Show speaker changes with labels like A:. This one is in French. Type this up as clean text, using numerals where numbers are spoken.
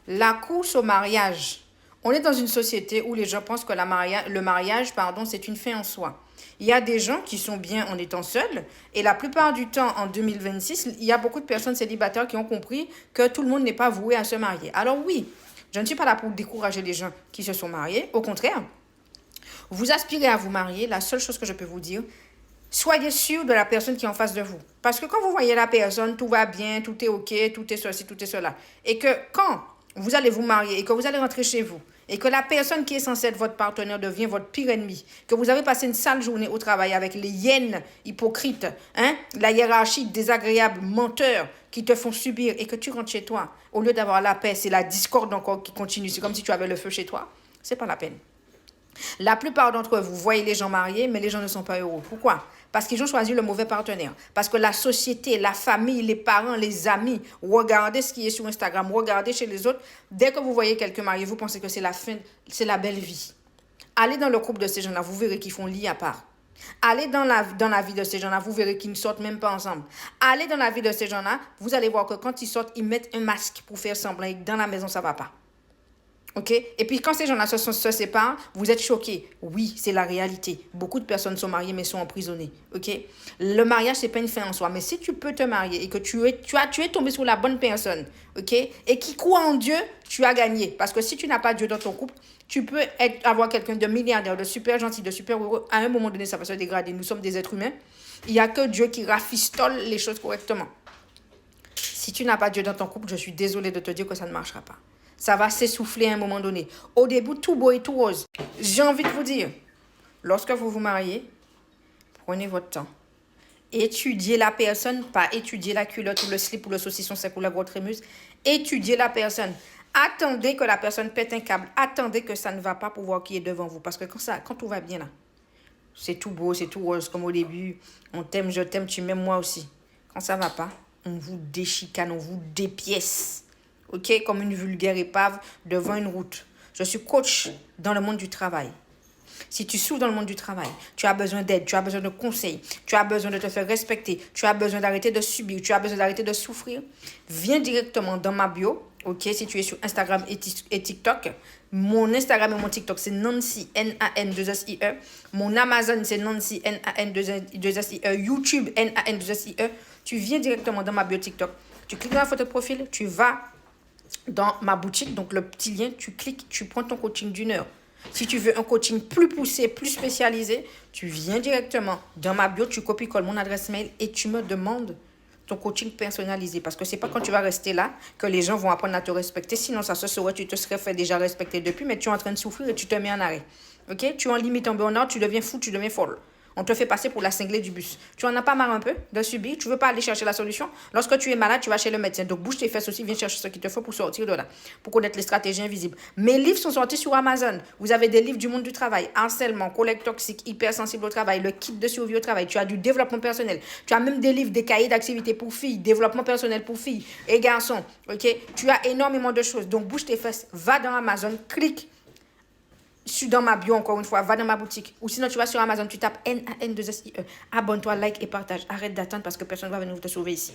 A: La course au mariage. On est dans une société où les gens pensent que le mariage, c'est une fin en soi. Il y a des gens qui sont bien en étant seuls et la plupart du temps, en 2026, il y a beaucoup de personnes célibataires qui ont compris que tout le monde n'est pas voué à se marier. Alors oui, je ne suis pas là pour décourager les gens qui se sont mariés. Au contraire, vous aspirez à vous marier, la seule chose que je peux vous dire, soyez sûr de la personne qui est en face de vous. Parce que quand vous voyez la personne, tout va bien, tout est OK, tout est ceci, tout est cela. Et que quand vous allez vous marier et que vous allez rentrer chez vous, et que la personne qui est censée être votre partenaire devient votre pire ennemi, que vous avez passé une sale journée au travail avec les hyènes hypocrites, la hiérarchie désagréable, menteurs, qui te font subir, et que tu rentres chez toi, au lieu d'avoir la paix, c'est la discorde encore qui continue. C'est comme si tu avais le feu chez toi. C'est pas la peine. La plupart d'entre vous voyez les gens mariés, mais les gens ne sont pas heureux. Pourquoi? Parce qu'ils ont choisi le mauvais partenaire. Parce que la société, la famille, les parents, les amis, regardez ce qui est sur Instagram, regardez chez les autres. Dès que vous voyez quelqu'un marié, vous pensez que c'est la fin, c'est la belle vie. Allez dans le couple de ces gens-là, vous verrez qu'ils font lit à part. Allez dans la vie de ces gens-là, vous verrez qu'ils ne sortent même pas ensemble. Allez dans la vie de ces gens-là, vous allez voir que quand ils sortent, ils mettent un masque pour faire semblant et que dans la maison, ça ne va pas. OK? Et puis, quand ces gens-là se séparent, vous êtes choqués. Oui, c'est la réalité. Beaucoup de personnes sont mariées, mais sont emprisonnées. OK? Le mariage, c'est pas une fin en soi. Mais si tu peux te marier et que tu es tombé sur la bonne personne, OK? Et qui croit en Dieu, tu as gagné. Parce que si tu n'as pas Dieu dans ton couple, tu peux avoir quelqu'un de milliardaire, de super gentil, de super heureux. À un moment donné, ça va se dégrader. Nous sommes des êtres humains. Il n'y a que Dieu qui rafistole les choses correctement. Si tu n'as pas Dieu dans ton couple, je suis désolée de te dire que ça ne marchera pas. Ça va s'essouffler à un moment donné. Au début, tout beau et tout rose. J'ai envie de vous dire, lorsque vous vous mariez, prenez votre temps. Étudiez la personne, pas étudier la culotte ou le slip ou le saucisson sec ou la grosse trémuse. Étudiez la personne. Attendez que la personne pète un câble. Attendez que ça ne va pas pour voir qui est devant vous. Parce que quand tout va bien là, c'est tout beau, c'est tout rose comme au début. On t'aime, je t'aime, tu m'aimes moi aussi. Quand ça ne va pas, on vous déchicane, on vous dépièce. OK, comme une vulgaire épave devant une route. Je suis coach dans le monde du travail. Si tu souffres dans le monde du travail, tu as besoin d'aide, tu as besoin de conseils, tu as besoin de te faire respecter, tu as besoin d'arrêter de subir, tu as besoin d'arrêter de souffrir, viens directement dans ma bio. OK, si tu es sur Instagram et TikTok, mon Instagram et mon TikTok, c'est Nancy, N-A-N-2-S-I-E. Mon Amazon, c'est Nancy, N-A-N-2-S-I-E. YouTube, N-A-N-2-S-I-E. Tu viens directement dans ma bio TikTok. Tu cliques dans la photo de profil, tu vas dans ma boutique, donc le petit lien, tu cliques, tu prends ton coaching d'1 heure. Si tu veux un coaching plus poussé, plus spécialisé, tu viens directement dans ma bio, tu copies-colles mon adresse mail et tu me demandes ton coaching personnalisé. Parce que c'est pas quand tu vas rester là que les gens vont apprendre à te respecter. Sinon, ça se saurait, tu te serais fait déjà respecter depuis, mais tu es en train de souffrir et tu te mets en arrêt. OK? Tu es en limite en burn-out, tu deviens fou, tu deviens folle. On te fait passer pour la cinglée du bus. Tu en as pas marre un peu de subir? Tu veux pas aller chercher la solution? Lorsque tu es malade, tu vas chez le médecin. Donc, bouge tes fesses aussi, viens chercher ce qu'il te faut pour sortir de là, pour connaître les stratégies invisibles. Mes livres sont sortis sur Amazon. Vous avez des livres du monde du travail, harcèlement, collègues toxiques, hypersensible au travail, le kit de survie au travail. Tu as du développement personnel. Tu as même des livres, des cahiers d'activité pour filles, développement personnel pour filles et garçons. OK? Tu as énormément de choses. Donc, bouge tes fesses, va dans Amazon, clique. Je suis dans ma bio encore une fois, va dans ma boutique. Ou sinon, tu vas sur Amazon, tu tapes N-A-N-2-S-I-E. Abonne-toi, like et partage. Arrête d'attendre parce que personne ne va venir te sauver ici.